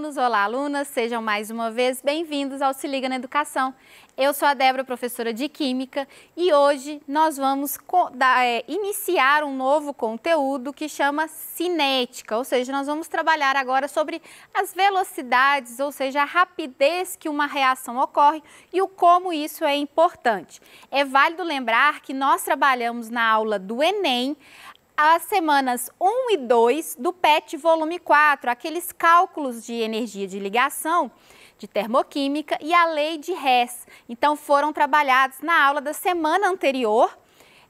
alunos, olá alunas, sejam mais uma vez bem-vindos ao Se Liga na Educação. Eu sou a Débora, professora de Química, e hoje nós vamos iniciar um novo conteúdo que chama cinética, ou seja, nós vamos trabalhar agora sobre as velocidades, ou seja, a rapidez que uma reação ocorre e o como isso é importante. É válido lembrar que nós trabalhamos na aula do Enem, as semanas 1 e 2 do PET volume 4, aqueles cálculos de energia de ligação, de termoquímica e a lei de Hess. Então, foram trabalhados na aula da semana anterior,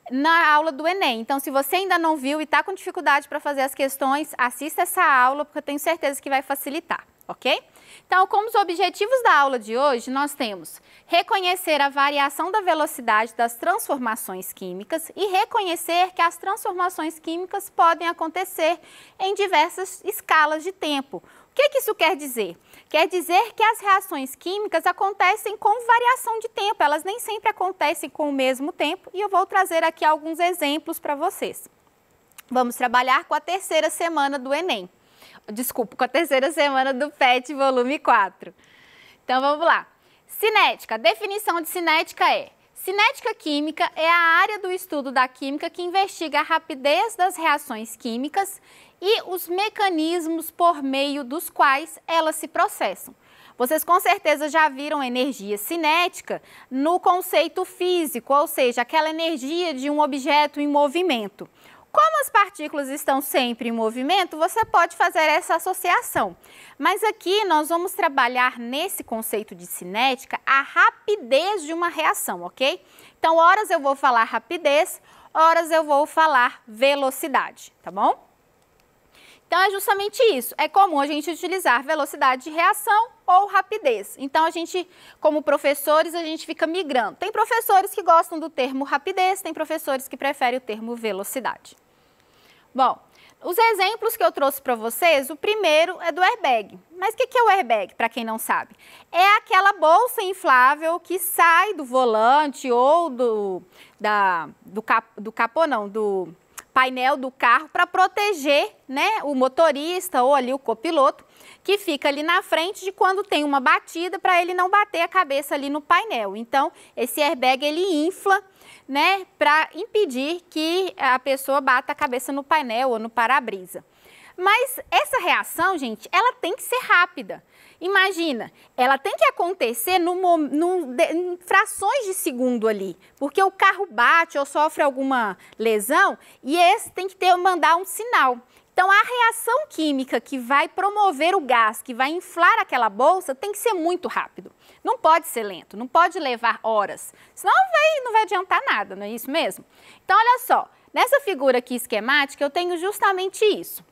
na aula do Enem. Então, se você ainda não viu e está com dificuldade para fazer as questões, assista essa aula, porque eu tenho certeza que vai facilitar, ok? Então, como os objetivos da aula de hoje, nós temos reconhecer a variação da velocidade das transformações químicas e reconhecer que as transformações químicas podem acontecer em diversas escalas de tempo. O que isso quer dizer? Quer dizer que as reações químicas acontecem com variação de tempo, elas nem sempre acontecem com o mesmo tempo e eu vou trazer aqui alguns exemplos para vocês. Vamos trabalhar com a terceira semana do Enem. Desculpa, com a terceira semana do PET volume 4. Então, vamos lá. Cinética. A definição de cinética é: cinética química é a área do estudo da química que investiga a rapidez das reações químicas e os mecanismos por meio dos quais elas se processam. Vocês com certeza já viram energia cinética no conceito físico, ou seja, aquela energia de um objeto em movimento. Como as partículas estão sempre em movimento, você pode fazer essa associação. Mas aqui nós vamos trabalhar nesse conceito de cinética a rapidez de uma reação, ok? Então, horas eu vou falar rapidez, horas eu vou falar velocidade, tá bom? Então, é justamente isso. É comum a gente utilizar velocidade de reação ou rapidez. Então, a gente, como professores, a gente fica migrando. Tem professores que gostam do termo rapidez, tem professores que preferem o termo velocidade. Bom, os exemplos que eu trouxe para vocês, o primeiro é do airbag. Mas o que é o airbag, para quem não sabe? É aquela bolsa inflável que sai do volante ou do painel do carro para proteger, né, o motorista ou ali o copiloto, que fica ali na frente de quando tem uma batida para ele não bater a cabeça ali no painel. Então, esse airbag ele infla, né, para impedir que a pessoa bata a cabeça no painel ou no para-brisa. Mas essa reação, gente, ela tem que ser rápida. Imagina, ela tem que acontecer em frações de segundo ali, porque o carro bate ou sofre alguma lesão e esse tem que mandar um sinal. Então, a reação química que vai promover o gás, que vai inflar aquela bolsa, tem que ser muito rápido. Não pode ser lento, não pode levar horas, senão não vai adiantar nada, não é isso mesmo? Então, olha só, nessa figura aqui esquemática, eu tenho justamente isso.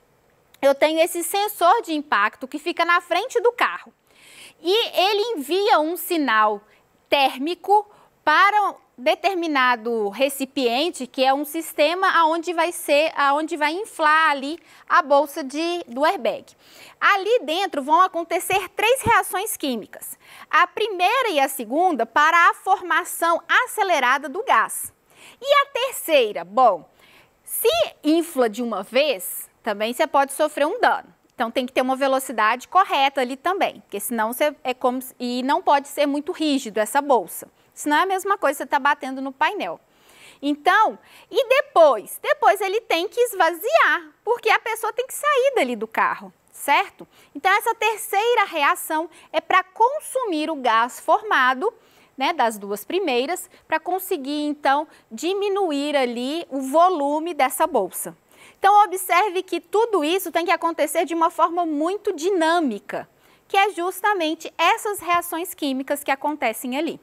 Eu tenho esse sensor de impacto que fica na frente do carro e ele envia um sinal térmico para um determinado recipiente, que é um sistema aonde vai inflar ali a bolsa do airbag. Ali dentro vão acontecer 3 reações químicas. A primeira e a segunda para a formação acelerada do gás. E a terceira, bom, se infla de uma vez, também você pode sofrer um dano. Então, tem que ter uma velocidade correta ali também, porque senão e não pode ser muito rígido essa bolsa. Senão é a mesma coisa, você está batendo no painel. Então, e depois ele tem que esvaziar, porque a pessoa tem que sair dali do carro, certo? Então, essa terceira reação é para consumir o gás formado, né, das 2 primeiras, para conseguir, então, diminuir ali o volume dessa bolsa. Então, observe que tudo isso tem que acontecer de uma forma muito dinâmica, que é justamente essas reações químicas que acontecem ali.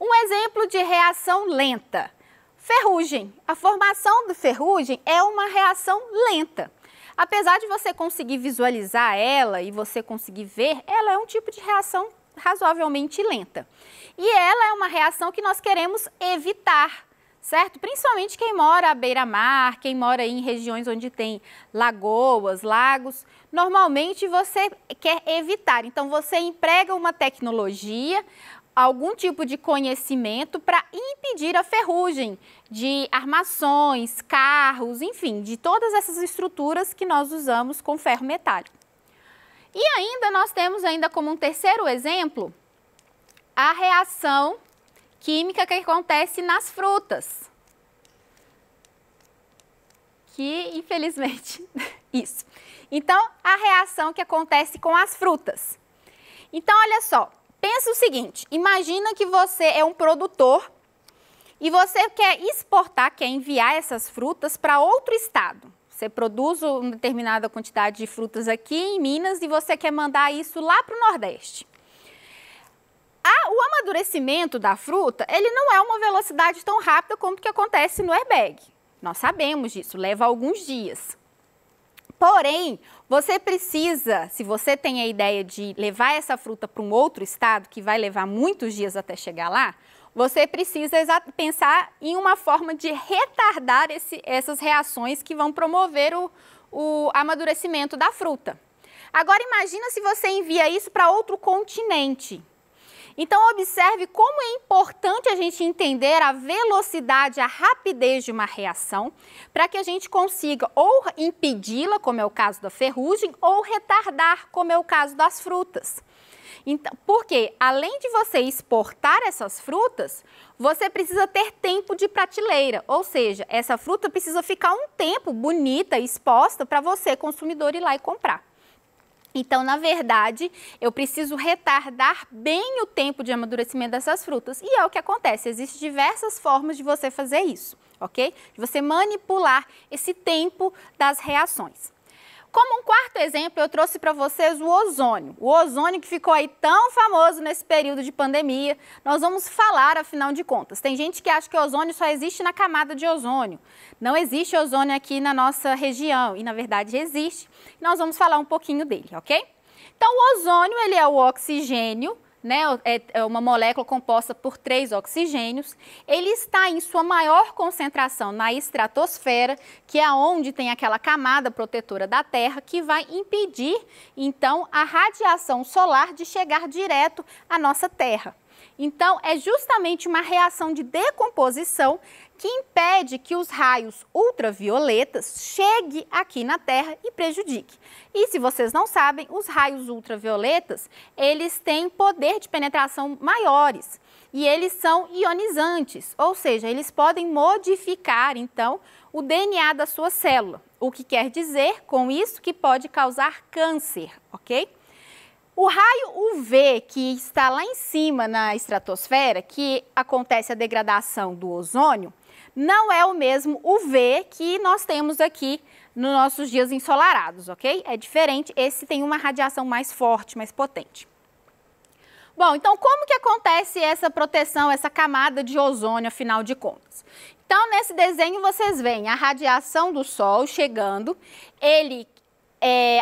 Um exemplo de reação lenta, ferrugem. A formação de ferrugem é uma reação lenta. Apesar de você conseguir visualizar ela e você conseguir ver, ela é um tipo de reação razoavelmente lenta. E ela é uma reação que nós queremos evitar, certo? Principalmente quem mora à beira-mar, quem mora em regiões onde tem lagoas, lagos, normalmente você quer evitar. Então, você emprega uma tecnologia, algum tipo de conhecimento para impedir a ferrugem de armações, carros, enfim, de todas essas estruturas que nós usamos com ferro metálico. E ainda nós temos ainda como um terceiro exemplo a reação química que acontece nas frutas. Que, infelizmente, isso. Então, a reação que acontece com as frutas. Então, olha só, pensa o seguinte, imagina que você é um produtor e você quer exportar, quer enviar essas frutas para outro estado. Você produz uma determinada quantidade de frutas aqui em Minas e você quer mandar isso lá para o Nordeste. O amadurecimento da fruta, ele não é uma velocidade tão rápida como o que acontece no airbag. Nós sabemos disso, leva alguns dias. Porém, você precisa, se você tem a ideia de levar essa fruta para um outro estado, que vai levar muitos dias até chegar lá, você precisa pensar em uma forma de retardar essas reações que vão promover o amadurecimento da fruta. Agora, imagina se você envia isso para outro continente. Então, observe como é importante a gente entender a velocidade, a rapidez de uma reação, para que a gente consiga ou impedi-la, como é o caso da ferrugem, ou retardar, como é o caso das frutas. Então, porque, além de você exportar essas frutas, você precisa ter tempo de prateleira, ou seja, essa fruta precisa ficar um tempo bonita, exposta, para você, consumidor, ir lá e comprar. Então, na verdade, eu preciso retardar bem o tempo de amadurecimento dessas frutas. E é o que acontece, existem diversas formas de você fazer isso, ok? De você manipular esse tempo das reações. Como um quarto exemplo, eu trouxe para vocês o ozônio. O ozônio que ficou aí tão famoso nesse período de pandemia. Nós vamos falar, afinal de contas. Tem gente que acha que o ozônio só existe na camada de ozônio. Não existe ozônio aqui na nossa região e, na verdade, existe. Nós vamos falar um pouquinho dele, ok? Então, o ozônio, ele é o oxigênio, né? É uma molécula composta por 3 oxigênios. Ele está em sua maior concentração na estratosfera, que é onde tem aquela camada protetora da Terra, que vai impedir, então, a radiação solar de chegar direto à nossa Terra. Então, é justamente uma reação de decomposição que impede que os raios ultravioletas cheguem aqui na Terra e prejudiquem. E se vocês não sabem, os raios ultravioletas, eles têm poder de penetração maiores e eles são ionizantes, ou seja, eles podem modificar, então, o DNA da sua célula, o que quer dizer, com isso, que pode causar câncer, ok? O raio UV, que está lá em cima na estratosfera, que acontece a degradação do ozônio, não é o mesmo UV que nós temos aqui nos nossos dias ensolarados, ok? É diferente, esse tem uma radiação mais forte, mais potente. Bom, então como que acontece essa proteção, essa camada de ozônio, afinal de contas? Então, nesse desenho vocês veem a radiação do Sol chegando, ele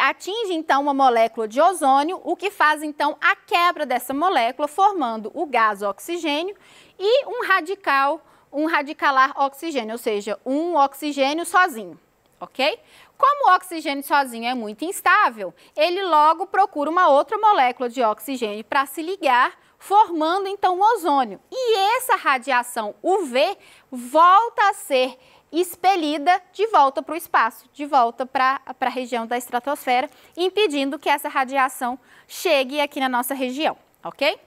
atinge então uma molécula de ozônio, o que faz então a quebra dessa molécula, formando o gás oxigênio e um radicalar oxigênio, ou seja, um oxigênio sozinho, ok? Como o oxigênio sozinho é muito instável, ele logo procura uma outra molécula de oxigênio para se ligar, formando então o ozônio. E essa radiação UV volta a ser expelida de volta para o espaço, de volta para a região da estratosfera, impedindo que essa radiação chegue aqui na nossa região, ok?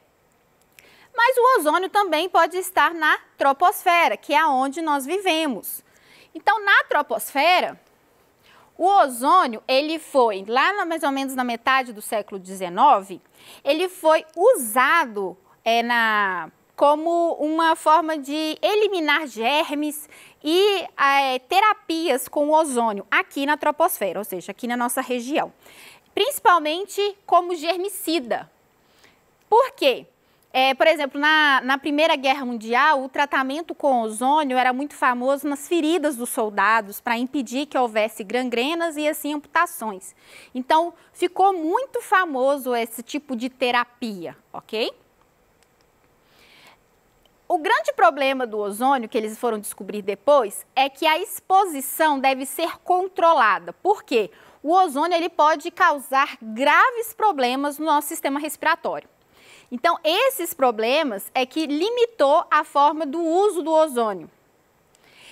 Mas o ozônio também pode estar na troposfera, que é onde nós vivemos. Então, na troposfera, o ozônio, ele foi, lá mais ou menos na metade do século XIX, ele foi usado como uma forma de eliminar germes e terapias com ozônio aqui na troposfera, ou seja, aqui na nossa região. Principalmente como germicida. Por quê? Por exemplo, na Primeira Guerra Mundial, o tratamento com ozônio era muito famoso nas feridas dos soldados para impedir que houvesse gangrenas e assim amputações. Então, ficou muito famoso esse tipo de terapia, ok? O grande problema do ozônio, que eles foram descobrir depois, é que a exposição deve ser controlada. Por quê? O ozônio ele pode causar graves problemas no nosso sistema respiratório. Então, esses problemas é que limitou a forma do uso do ozônio.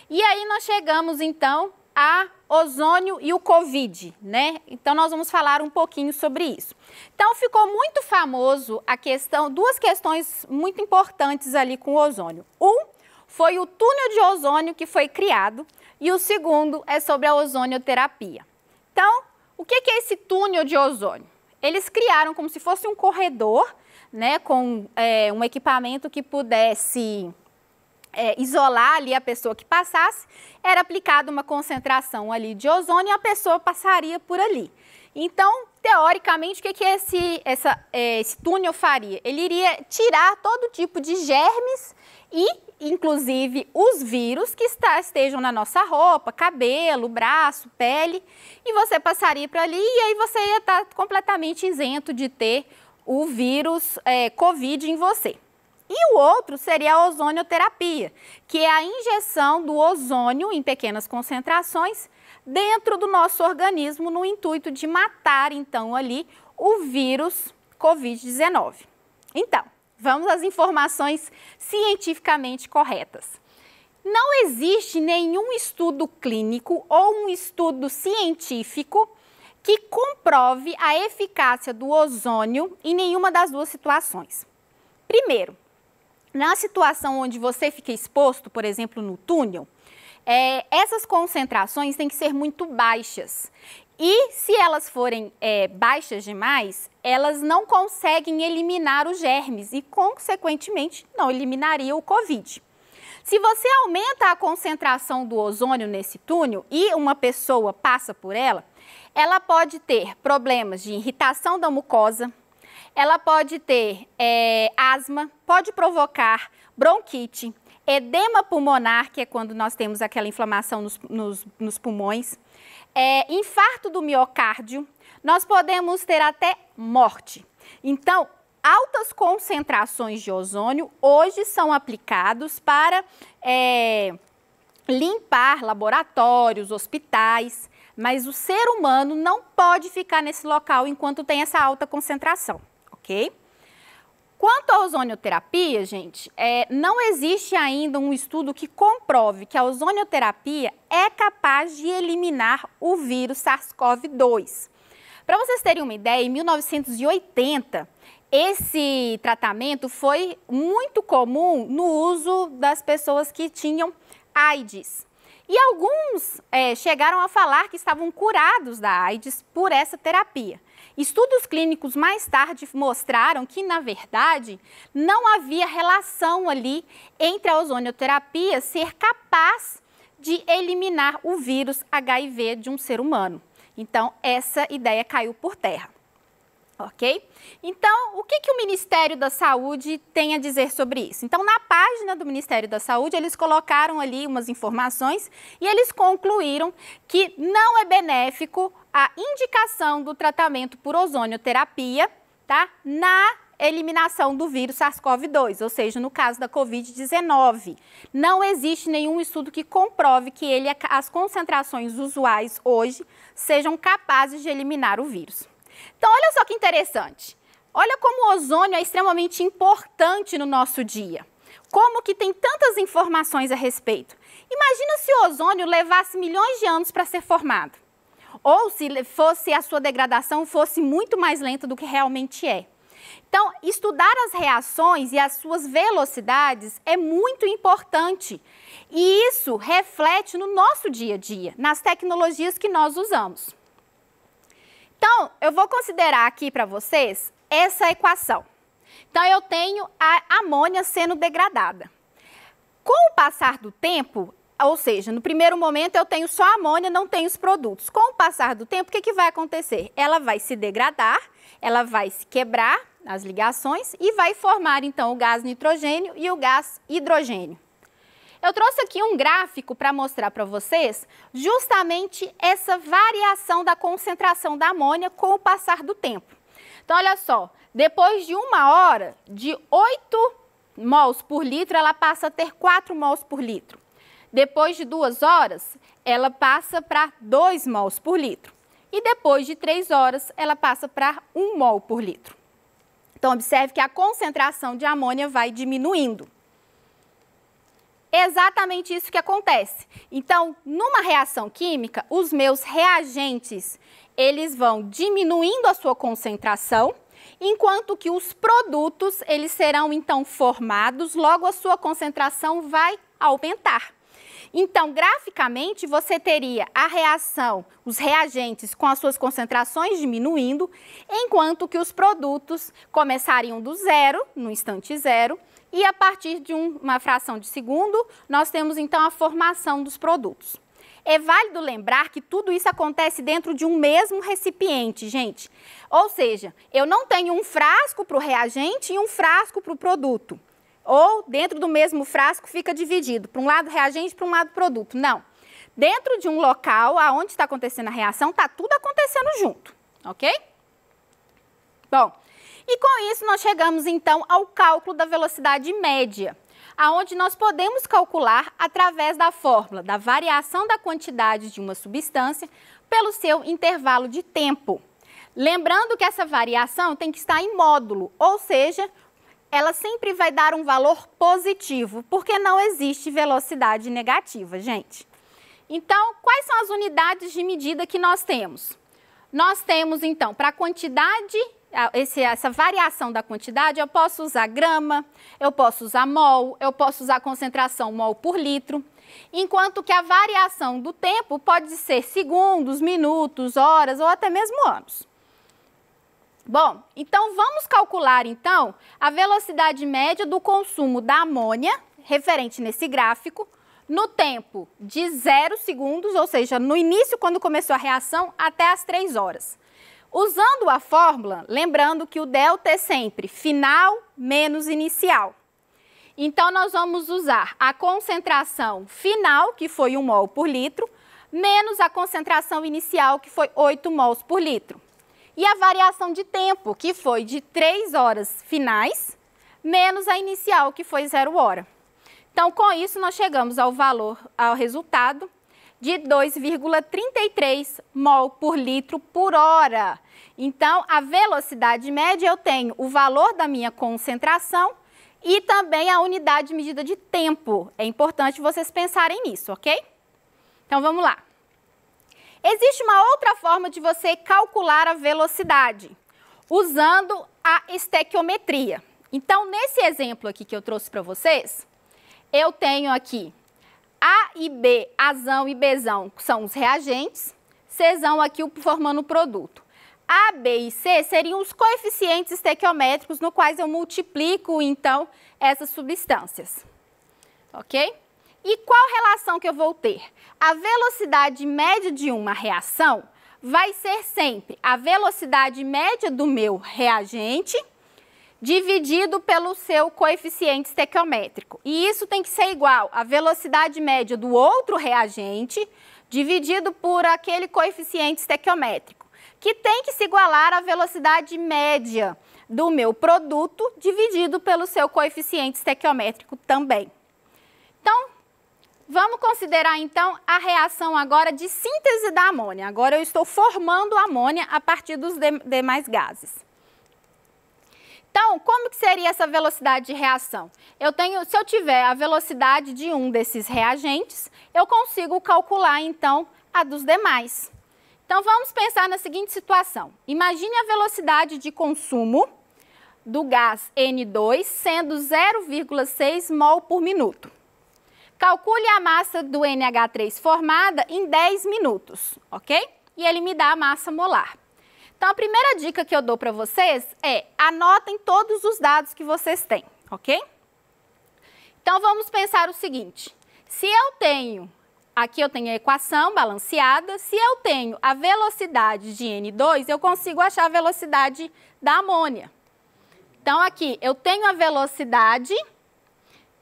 E aí nós chegamos, então, a ozônio e o Covid, né? Então, nós vamos falar um pouquinho sobre isso. Então, ficou muito famoso a questão, duas questões muito importantes ali com o ozônio. Um foi o túnel de ozônio que foi criado e o segundo é sobre a ozonioterapia. Então, o que é esse túnel de ozônio? Eles criaram como se fosse um corredor, né, com um equipamento que pudesse isolar ali a pessoa que passasse, era aplicada uma concentração ali de ozônio e a pessoa passaria por ali. Então, teoricamente, o que esse túnel faria? Ele iria tirar todo tipo de germes e, inclusive, os vírus que estejam na nossa roupa, cabelo, braço, pele, e você passaria por ali e aí você ia estar completamente isento de ter o vírus Covid em você. E o outro seria a ozonioterapia, que é a injeção do ozônio em pequenas concentrações dentro do nosso organismo no intuito de matar, então, ali o vírus Covid-19. Então, vamos às informações cientificamente corretas. Não existe nenhum estudo clínico ou um estudo científico que comprove a eficácia do ozônio em nenhuma das duas situações. Primeiro, na situação onde você fica exposto, por exemplo, no túnel, essas concentrações têm que ser muito baixas. E se elas forem baixas demais, elas não conseguem eliminar os germes e, consequentemente, não eliminaria o Covid. Se você aumenta a concentração do ozônio nesse túnel e uma pessoa passa por ela pode ter problemas de irritação da mucosa, ela pode ter asma, pode provocar bronquite, edema pulmonar, que é quando nós temos aquela inflamação nos pulmões, infarto do miocárdio, nós podemos ter até morte. Então, altas concentrações de ozônio hoje são aplicados para limpar laboratórios, hospitais, mas o ser humano não pode ficar nesse local enquanto tem essa alta concentração. Ok? Quanto à ozonioterapia, gente, não existe ainda um estudo que comprove que a ozonioterapia é capaz de eliminar o vírus SARS-CoV-2. Para vocês terem uma ideia, em 1980, esse tratamento foi muito comum no uso das pessoas que tinham AIDS. E alguns chegaram a falar que estavam curados da AIDS por essa terapia. Estudos clínicos mais tarde mostraram que, na verdade, não havia relação ali entre a ozonioterapia ser capaz de eliminar o vírus HIV de um ser humano. Então, essa ideia caiu por terra. Ok? Então, o que o Ministério da Saúde tem a dizer sobre isso? Então, na página do Ministério da Saúde, eles colocaram ali umas informações e eles concluíram que não é benéfico a indicação do tratamento por ozonioterapia, tá? Na eliminação do vírus SARS-CoV-2, ou seja, no caso da Covid-19. Não existe nenhum estudo que comprove que as concentrações usuais hoje sejam capazes de eliminar o vírus. Então, olha só que interessante. Olha como o ozônio é extremamente importante no nosso dia. Como que tem tantas informações a respeito. Imagina se o ozônio levasse milhões de anos para ser formado. Ou se a sua degradação fosse muito mais lenta do que realmente é. Então, estudar as reações e as suas velocidades é muito importante. E isso reflete no nosso dia a dia, nas tecnologias que nós usamos. Então, eu vou considerar aqui para vocês essa equação. Então, eu tenho a amônia sendo degradada. Com o passar do tempo, ou seja, no primeiro momento eu tenho só amônia, não tenho os produtos. Com o passar do tempo, o que vai acontecer? Ela vai se degradar, ela vai se quebrar as ligações e vai formar, então, o gás nitrogênio e o gás hidrogênio. Eu trouxe aqui um gráfico para mostrar para vocês justamente essa variação da concentração da amônia com o passar do tempo. Então, olha só, depois de 1 hora, de 8 mols por litro, ela passa a ter 4 mols por litro. Depois de 2 horas, ela passa para 2 mols por litro. E depois de 3 horas, ela passa para 1 mol por litro. Então, observe que a concentração de amônia vai diminuindo. Exatamente isso que acontece. Então, numa reação química, os meus reagentes, eles vão diminuindo a sua concentração, enquanto que os produtos, eles serão então formados, logo a sua concentração vai aumentar. Então, graficamente, você teria a reação, os reagentes com as suas concentrações diminuindo, enquanto que os produtos começariam do zero, no instante zero, e a partir de uma fração de segundo, nós temos então a formação dos produtos. É válido lembrar que tudo isso acontece dentro de um mesmo recipiente, gente. Ou seja, eu não tenho um frasco para o reagente e um frasco para o produto. Ou dentro do mesmo frasco fica dividido, para um lado reagente e para um lado produto. Não. Dentro de um local onde está acontecendo a reação, está tudo acontecendo junto, ok? Bom, e com isso nós chegamos então ao cálculo da velocidade média, aonde nós podemos calcular através da fórmula da variação da quantidade de uma substância pelo seu intervalo de tempo. Lembrando que essa variação tem que estar em módulo, ou seja, ela sempre vai dar um valor positivo, porque não existe velocidade negativa, gente. Então, quais são as unidades de medida que nós temos? Nós temos, então, para a quantidade, essa variação da quantidade, eu posso usar grama, eu posso usar mol, eu posso usar concentração mol por litro, enquanto que a variação do tempo pode ser segundos, minutos, horas ou até mesmo anos. Bom, então vamos calcular então a velocidade média do consumo da amônia, referente nesse gráfico, no tempo de 0 segundos, ou seja, no início quando começou a reação, até as 3 horas. Usando a fórmula, lembrando que o delta é sempre final menos inicial. Então nós vamos usar a concentração final, que foi 1 mol por litro, menos a concentração inicial, que foi 8 mols por litro. E a variação de tempo, que foi de 3 horas finais, menos a inicial, que foi 0 hora. Então, com isso, nós chegamos ao resultado de 2,33 mol por litro por hora. Então, a velocidade média, eu tenho o valor da minha concentração e também a unidade de medida de tempo. É importante vocês pensarem nisso, ok? Então, vamos lá. Existe uma outra forma de você calcular a velocidade, usando a estequiometria. Então, nesse exemplo aqui que eu trouxe para vocês, eu tenho aqui A e B, Azão e Bzão, são os reagentes, Czão aqui formando o produto. A, B e C seriam os coeficientes estequiométricos no quais eu multiplico, então, essas substâncias. Ok? E qual relação que eu vou ter? A velocidade média de uma reação vai ser sempre a velocidade média do meu reagente dividido pelo seu coeficiente estequiométrico. E isso tem que ser igual à velocidade média do outro reagente dividido por aquele coeficiente estequiométrico, que tem que se igualar à velocidade média do meu produto dividido pelo seu coeficiente estequiométrico também. Então, vamos considerar, então, a reação agora de síntese da amônia. Agora eu estou formando a amônia a partir dos demais gases. Então, como que seria essa velocidade de reação? Se eu tiver a velocidade de um desses reagentes, eu consigo calcular, então, a dos demais. Então, vamos pensar na seguinte situação. Imagine a velocidade de consumo do gás N2 sendo 0,6 mol por minuto. Calcule a massa do NH3 formada em 10 minutos, ok? E ele me dá a massa molar. Então, a primeira dica que eu dou para vocês é anotem todos os dados que vocês têm, ok? Então, vamos pensar o seguinte. Se eu tenho, aqui eu tenho a equação balanceada, se eu tenho a velocidade de N2, eu consigo achar a velocidade da amônia. Então, aqui eu tenho a velocidade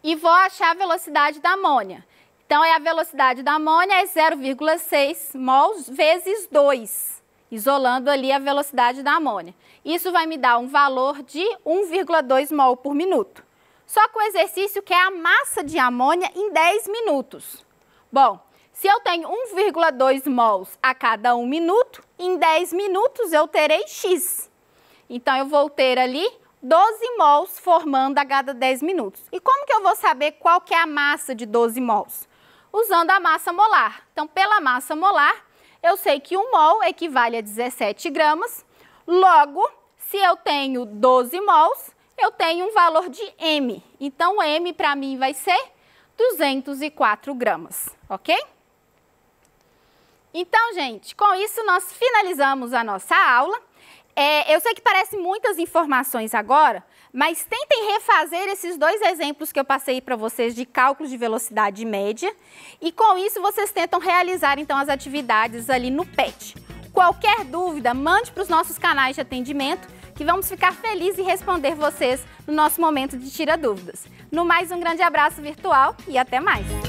e vou achar a velocidade da amônia. Então, a velocidade da amônia é 0,6 mols vezes 2. Isolando ali a velocidade da amônia. Isso vai me dar um valor de 1,2 mol por minuto. Só que o exercício quer a massa de amônia em 10 minutos. Bom, se eu tenho 1,2 mols a cada 1 minuto, em 10 minutos eu terei X. Então, eu vou ter ali 12 mols formando a cada 10 minutos. E como que eu vou saber qual que é a massa de 12 mols? Usando a massa molar. Então, pela massa molar, eu sei que 1 mol equivale a 17 gramas. Logo, se eu tenho 12 mols, eu tenho um valor de M. Então, M para mim vai ser 204 gramas, ok? Então, gente, com isso nós finalizamos a nossa aula. Eu sei que parecem muitas informações agora, mas tentem refazer esses 2 exemplos que eu passei para vocês de cálculo de velocidade média e com isso vocês tentam realizar então as atividades ali no PET. Qualquer dúvida, mande para os nossos canais de atendimento que vamos ficar felizes em responder vocês no nosso momento de Tira Dúvidas. No mais, um grande abraço virtual e até mais!